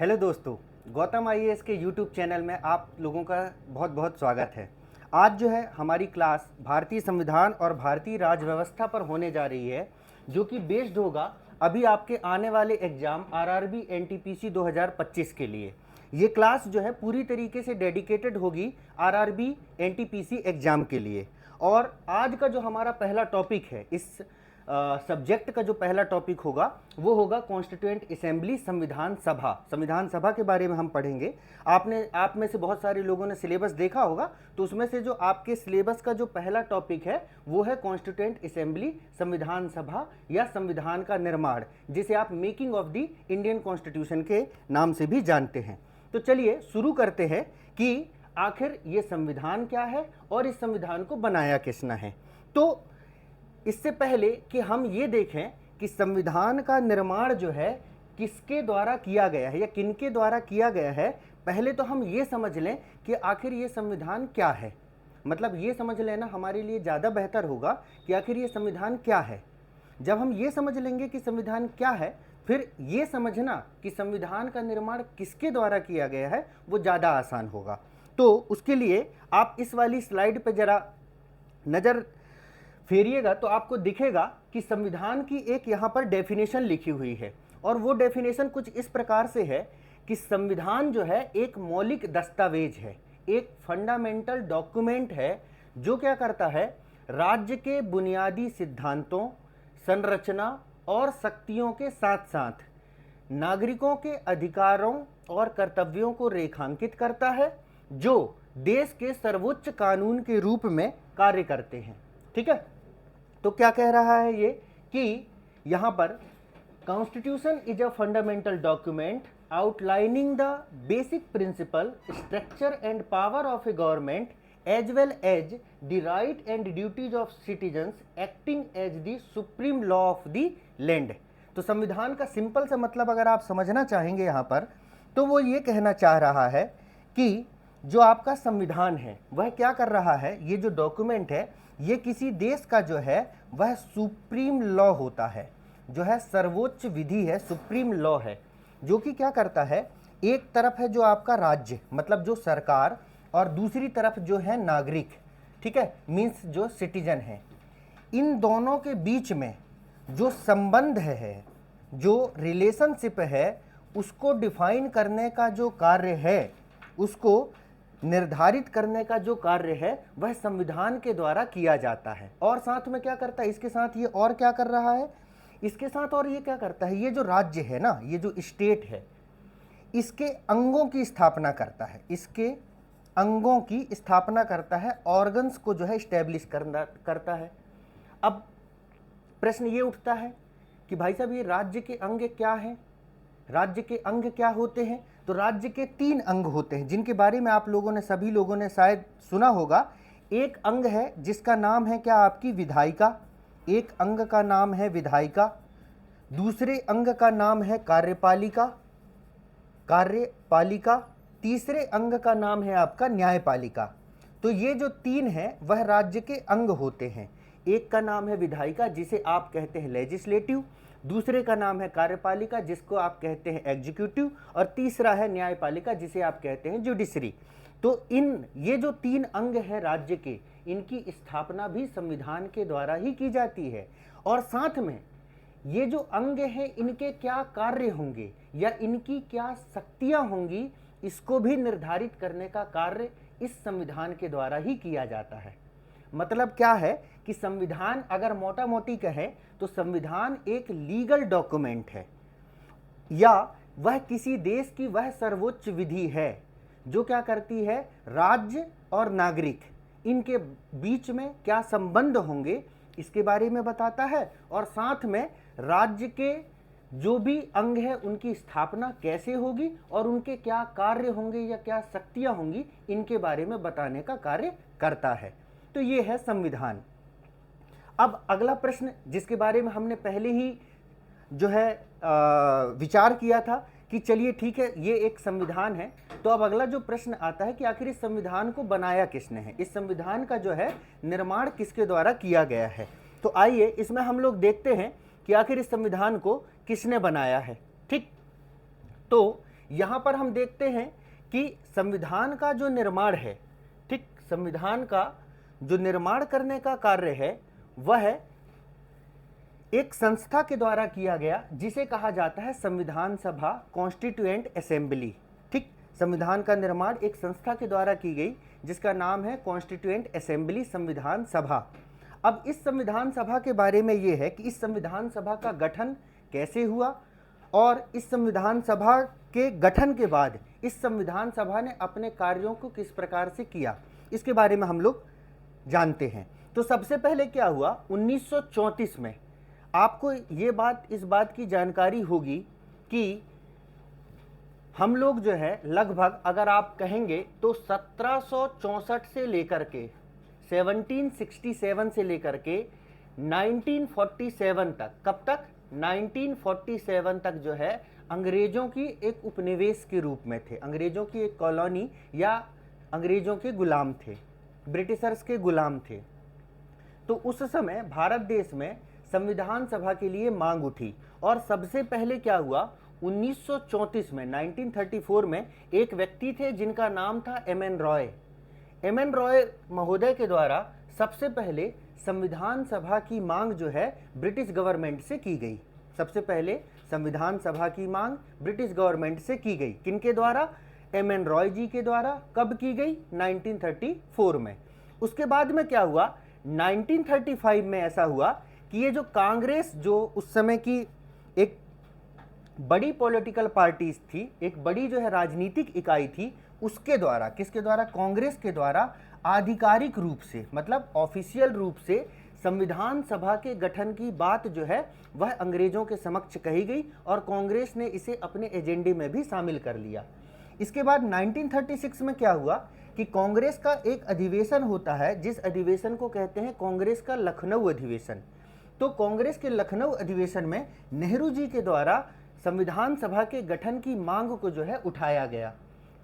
Hello दोस्तों, Gautam IAS के YouTube channel में आप लोगों का बहुत बहुत स्वागत है। आज जो है हमारी क्लास भारतीय संविधान और भारतीय राज व्यवस्था पर होने जा रही है, जो कि बेस्ड होगा अभी आपके आने वाले एग्जाम आरआरबी एनटीपीसी 2025 के लिए। ये क्लास जो है पूरी तरीके से डेडिकेटेड होगी आरआरबी एनटीपीसी एग्जाम के लिए। और आज का जो हमारा पहला टॉपिक है, इस सब्जेक्ट का जो पहला टॉपिक होगा वो होगा कॉन्स्टिट्यूएंट असेंबली, संविधान सभा। संविधान सभा के बारे में हम पढ़ेंगे। आप में से बहुत सारे लोगों ने सिलेबस देखा होगा, तो उसमें से जो आपके सिलेबस का जो पहला टॉपिक है वो है कॉन्स्टिट्यूएंट असेंबली, संविधान सभा या संविधान का निर्माण, जिसे आप making of the Indian constitution के नाम से भी जानते हैं। तो चलिए शुरू करते हैं कि आखिर ये संविधान क्या है और इस संविधान को बनाया किसने है। तो इससे पहले कि हम ये देखें कि संविधान का निर्माण जो है किसके द्वारा किया गया है या किनके द्वारा किया गया है, पहले तो हम ये समझ लें कि आखिर ये संविधान क्या है। मतलब ये समझ लेना हमारे लिए ज़्यादा बेहतर होगा कि आखिर ये संविधान क्या है। जब हम ये समझ लेंगे कि संविधान क्या है, फिर ये समझना कि संविधान का निर्माण किसके द्वारा किया गया है वो ज़्यादा आसान होगा। तो उसके लिए आप इस वाली स्लाइड पर ज़रा नज़र फेरिएगा तो आपको दिखेगा कि संविधान की एक यहाँ पर डेफिनेशन लिखी हुई है, और वो डेफिनेशन कुछ इस प्रकार से है कि संविधान जो है एक मौलिक दस्तावेज है, एक फंडामेंटल डॉक्यूमेंट है, जो क्या करता है, राज्य के बुनियादी सिद्धांतों, संरचना और शक्तियों के साथ साथ नागरिकों के अधिकारों और कर्तव्यों को रेखांकित करता है, जो देश के सर्वोच्च कानून के रूप में कार्य करते हैं। ठीक है, तो क्या कह रहा है ये कि यहाँ पर constitution is a fundamental document outlining the basic principle, structure and power of a government as well as the right and duties of citizens acting as the supreme law of the land. तो संविधान का simple सा मतलब अगर आप समझना चाहेंगे यहाँ पर, तो वो ये कहना चाह रहा है कि जो आपका संविधान है वह क्या कर रहा है, ये जो डॉक्यूमेंट है ये किसी देश का जो है वह सुप्रीम लॉ होता है, जो है सर्वोच्च विधि है, सुप्रीम लॉ है, जो कि क्या करता है, एक तरफ है जो आपका राज्य मतलब जो सरकार, और दूसरी तरफ जो है नागरिक, ठीक है, मीन्स जो सिटीजन है। इन दोनों के बीच में जो संबंध है, जो रिलेशनशिप है, उसको डिफाइन करने का जो कार्य है, उसको निर्धारित करने का जो कार्य है वह संविधान के द्वारा किया जाता है। और साथ में क्या करता है, इसके साथ ये और क्या कर रहा है, इसके साथ और ये क्या करता है, ये जो राज्य है ना, ये जो स्टेट है, इसके अंगों की स्थापना करता है, इसके अंगों की स्थापना करता है, ऑर्गन्स को जो है स्टैब्लिश करता है। अब प्रश्न ये उठता है कि भाई साहब ये राज्य के अंग क्या हैं, राज्य के अंग क्या होते हैं। तो राज्य के 3 अंग होते हैं, जिनके बारे में आप लोगों ने, सभी लोगों ने शायद सुना होगा। एक अंग है जिसका नाम है क्या, आपकी विधायिका। एक अंग का नाम है विधायिका, दूसरे अंग का नाम है कार्यपालिका, तीसरे अंग का नाम है आपका न्यायपालिका। तो ये जो 3 हैं वह राज्य के अंग होते हैं। एक का नाम है विधायिका, जिसे आप कहते हैं लेजिस्लेटिव, दूसरे का नाम है कार्यपालिका, जिसको आप कहते हैं एग्जीक्यूटिव, और तीसरा है न्यायपालिका, जिसे आप कहते हैं जुडिशरी। तो ये जो 3 अंग हैं राज्य के, इनकी स्थापना भी संविधान के द्वारा ही की जाती है। और साथ में ये जो अंग हैं इनके क्या कार्य होंगे या इनकी क्या शक्तियां होंगी, इसको भी निर्धारित करने का कार्य इस संविधान के द्वारा ही किया जाता है। मतलब क्या है कि संविधान अगर मोटा मोटी कहें तो संविधान एक लीगल डॉक्यूमेंट है, या वह किसी देश की वह सर्वोच्च विधि है जो क्या करती है, राज्य और नागरिक इनके बीच में क्या संबंध होंगे इसके बारे में बताता है, और साथ में राज्य के जो भी अंग है उनकी स्थापना कैसे होगी और उनके क्या कार्य होंगे या क्या शक्तियां होंगी, इनके बारे में बताने का कार्य करता है। तो ये है संविधान। अब अगला प्रश्न जिसके बारे में हमने पहले ही जो है विचार किया था कि चलिए ठीक है ये एक संविधान है, तो अब अगला जो प्रश्न आता है कि आखिर इस संविधान को बनाया किसने है, इस संविधान का जो है निर्माण किसके द्वारा किया गया है। तो आइए इसमें हम लोग देखते हैं कि आखिर इस संविधान को किसने बनाया है। ठीक, तो यहाँ पर हम देखते हैं कि संविधान का जो निर्माण है, ठीक, संविधान का जो निर्माण करने का कार्य है वह एक संस्था के द्वारा किया गया जिसे कहा जाता है संविधान सभा, कॉन्स्टिट्यूएंट असेंबली। ठीक, संविधान का निर्माण एक संस्था के द्वारा की गई जिसका नाम है कॉन्स्टिट्यूएंट असेंबली, संविधान सभा। अब इस संविधान सभा के बारे में ये है कि इस संविधान सभा का गठन कैसे हुआ और इस संविधान सभा के गठन के बाद इस संविधान सभा ने अपने कार्यों को किस प्रकार से किया, इसके बारे में हम लोग जानते हैं। तो सबसे पहले क्या हुआ, 1934 में आपको इस बात की जानकारी होगी कि हम लोग जो है लगभग अगर आप कहेंगे तो 1764 से लेकर के 1767 से लेकर के 1947 तक, कब तक, 1947 तक जो है अंग्रेजों की एक उपनिवेश के रूप में थे, अंग्रेजों की एक कॉलोनी या अंग्रेजों के गुलाम थे, ब्रिटिशर्स के गुलाम थे। तो उस समय भारत देश में संविधान सभा के लिए मांग उठी और सबसे पहले क्या हुआ, 1934 में 1934 में एक व्यक्ति थे जिनका नाम था एम.एन. रॉय। एम.एन. रॉय महोदय के द्वारा सबसे पहले संविधान सभा की मांग जो है ब्रिटिश गवर्नमेंट से की गई। सबसे पहले संविधान सभा की मांग ब्रिटिश गवर्नमेंट से की गई, किनके द्वारा, एम.एन. रॉय जी के द्वारा। कब की गई, 1934 में। उसके बाद में क्या हुआ, 1935 में ऐसा हुआ कि ये जो कांग्रेस, जो उस समय की एक बड़ी पॉलिटिकल पार्टीज थी, एक बड़ी जो है राजनीतिक इकाई थी, उसके द्वारा, किसके द्वारा, कांग्रेस के द्वारा आधिकारिक रूप से, मतलब ऑफिशियल रूप से संविधान सभा के गठन की बात जो है वह अंग्रेजों के समक्ष कही गई और कांग्रेस ने इसे अपने एजेंडे में भी शामिल कर लिया। इसके बाद 1936 में क्या हुआ कि कांग्रेस का एक अधिवेशन होता है जिस अधिवेशन को कहते हैं कांग्रेस का लखनऊ अधिवेशन। तो कांग्रेस के लखनऊ अधिवेशन में नेहरू जी के द्वारा संविधान सभा के गठन की मांग को जो है उठाया गया।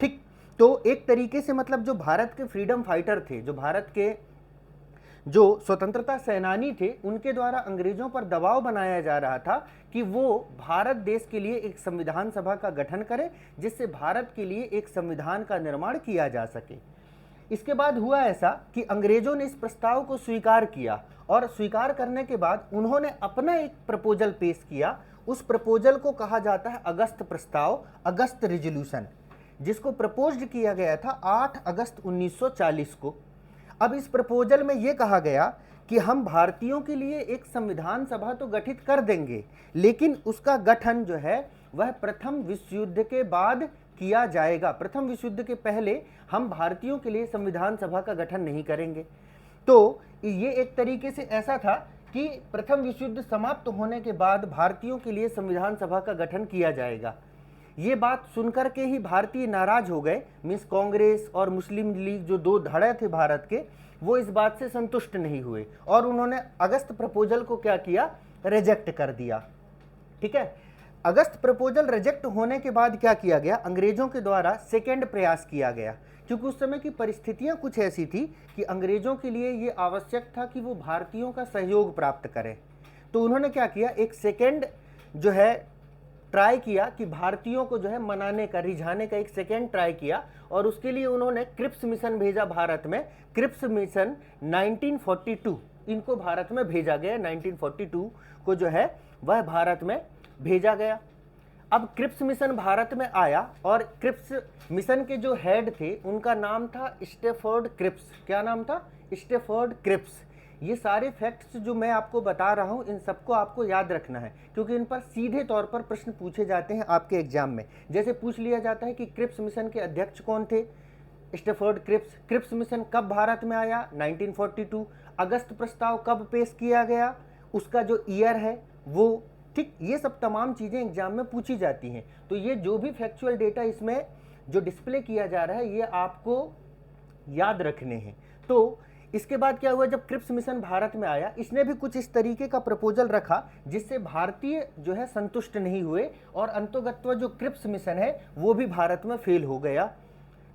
ठीक, तो एक तरीके से मतलब जो भारत के फ्रीडम फाइटर थे, जो भारत के जो स्वतंत्रता सेनानी थे, उनके द्वारा अंग्रेजों पर दबाव बनाया जा रहा था कि वो भारत देश के लिए एक संविधान सभा का गठन करें जिससे भारत के लिए एक संविधान का निर्माण किया जा सके। इसके बाद हुआ ऐसा कि अंग्रेजों ने इस प्रस्ताव को स्वीकार किया और स्वीकार करने के बाद उन्होंने अपना एक प्रपोजल पेश किया। उस प्रपोजल को कहा जाता है अगस्त प्रस्ताव, अगस्त रेजोल्यूशन, जिसको प्रपोज्ड किया गया था 8 अगस्त 1940 को। अब इस प्रपोजल में यह कहा गया कि हम भारतीयों के लिए एक संविधान सभा तो गठित कर देंगे, लेकिन उसका गठन जो है वह प्रथम विश्व युद्ध के बाद किया जाएगा। प्रथम विश्व युद्ध के पहले हम भारतीयों के लिए संविधान सभा का गठन नहीं करेंगे। तो ये एक तरीके से ऐसा था कि प्रथम विश्व युद्ध समाप्त होने के बाद भारतीयों के लिए संविधान सभा का गठन किया जाएगा। ये बात सुनकर के ही भारतीय नाराज हो गए, मीन्स कांग्रेस और मुस्लिम लीग जो दो धड़े थे भारत के, वो इस बात से संतुष्ट नहीं हुए और उन्होंने अगस्त प्रपोजल को क्या किया, रिजेक्ट कर दिया। ठीक है, अगस्त प्रपोजल रिजेक्ट होने के बाद क्या किया गया, अंग्रेजों के द्वारा सेकेंड प्रयास किया गया, क्योंकि उस समय की परिस्थितियां कुछ ऐसी थी कि अंग्रेजों के लिए ये आवश्यक था कि वो भारतीयों का सहयोग प्राप्त करें। तो उन्होंने क्या किया, एक सेकेंड जो है ट्राई किया कि भारतीयों को जो है मनाने का, रिझाने का एक सेकेंड ट्राई किया और उसके लिए उन्होंने क्रिप्स मिशन भेजा भारत में। क्रिप्स मिशन 1942 इनको भारत में भेजा गया, 1942 को जो है वह भारत में भेजा गया। अब क्रिप्स मिशन भारत में आया और क्रिप्स मिशन के जो हेड थे उनका नाम था स्टेफोर्ड क्रिप्स। क्या नाम था, स्टेफोर्ड क्रिप्स। ये सारे फैक्ट्स जो मैं आपको बता रहा हूँ इन सबको आपको याद रखना है, क्योंकि इन पर सीधे तौर पर प्रश्न पूछे जाते हैं आपके एग्जाम में। जैसे पूछ लिया जाता है कि क्रिप्स मिशन के अध्यक्ष कौन थे, स्टेफोर्ड क्रिप्स। क्रिप्स मिशन कब भारत में आया, 1942। अगस्त प्रस्ताव कब पेश किया गया, उसका जो ईयर है वो, ठीक, ये सब तमाम चीज़ें एग्जाम में पूछी जाती हैं। तो ये जो भी फैक्चुअल डेटा इसमें जो डिस्प्ले किया जा रहा है ये आपको याद रखने हैं। तो इसके बाद क्या हुआ, जब क्रिप्स मिशन भारत में आया, इसने भी कुछ इस तरीके का प्रपोजल रखा जिससे भारतीय जो है संतुष्ट नहीं हुए और अंतोगत्वा जो क्रिप्स मिशन है वो भी भारत में फेल हो गया।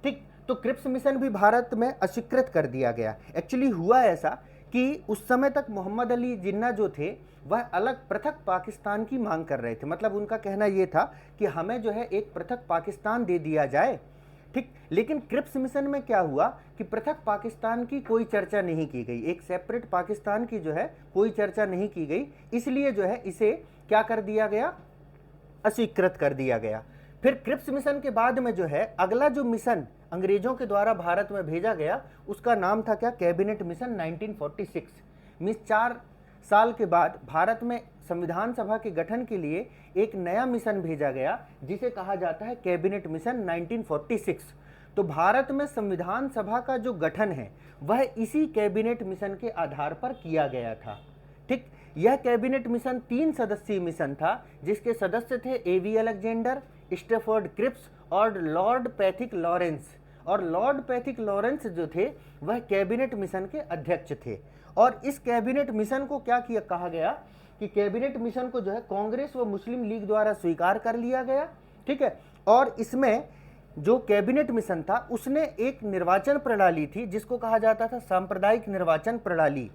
ठीक, तो क्रिप्स मिशन भी भारत में अस्वीकृत कर दिया गया। एक्चुअली हुआ ऐसा कि उस समय तक मोहम्मद अली जिन्ना जो थे वह अलग पृथक पाकिस्तान की मांग कर रहे थे। मतलब उनका कहना यह था कि हमें जो है एक पृथक पाकिस्तान दे दिया जाए, ठीक। लेकिन क्रिप्स मिशन में क्या हुआ कि पृथक पाकिस्तान की कोई चर्चा नहीं की गई, एक सेपरेट पाकिस्तान की जो है कोई चर्चा नहीं की गई, इसलिए जो है इसे क्या कर दिया गया, अस्वीकृत कर दिया गया। फिर क्रिप्स मिशन के बाद में जो है अगला जो मिशन अंग्रेजों के द्वारा भारत में भेजा गया उसका नाम था क्या, कैबिनेट मिशन 1946। मिस 4 साल के बाद भारत में संविधान सभा के गठन के लिए एक नया मिशन भेजा गया जिसे कहा जाता है कैबिनेट मिशन 1946। तो भारत में संविधान सभा का जो गठन है वह इसी कैबिनेट मिशन के आधार पर किया गया था, ठीक। यह कैबिनेट मिशन 3 सदस्यीय मिशन था जिसके सदस्य थे एवी अलेक्जेंडर, स्टैफोर्ड क्रिप्स और लॉर्ड पैथिक लॉरेंस। और लॉर्ड पैथिक लॉरेंस जो थे वह कैबिनेट मिशन के अध्यक्ष थे। और इस कैबिनेट मिशन को क्या किया, कहा गया कि कैबिनेट मिशन को जो है कांग्रेस व मुस्लिम लीग द्वारा स्वीकार कर लिया गया, ठीक है। और इसमें जो कैबिनेट मिशन था उसने एक निर्वाचन प्रणाली थी जिसको कहा जाता था सांप्रदायिक निर्वाचन प्रणाली,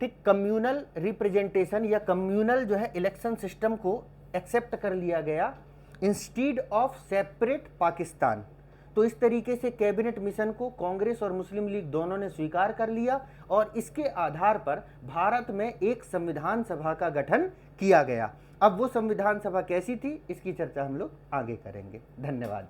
ठीक। कम्युनल रिप्रेजेंटेशन या कम्युनल जो है इलेक्शन सिस्टम को एक्सेप्ट कर लिया गया इंस्टीड ऑफ सेपरेट पाकिस्तान। तो इस तरीके से कैबिनेट मिशन को कांग्रेस और मुस्लिम लीग दोनों ने स्वीकार कर लिया और इसके आधार पर भारत में एक संविधान सभा का गठन किया गया। अब वो संविधान सभा कैसी थी इसकी चर्चा हम लोग आगे करेंगे। धन्यवाद।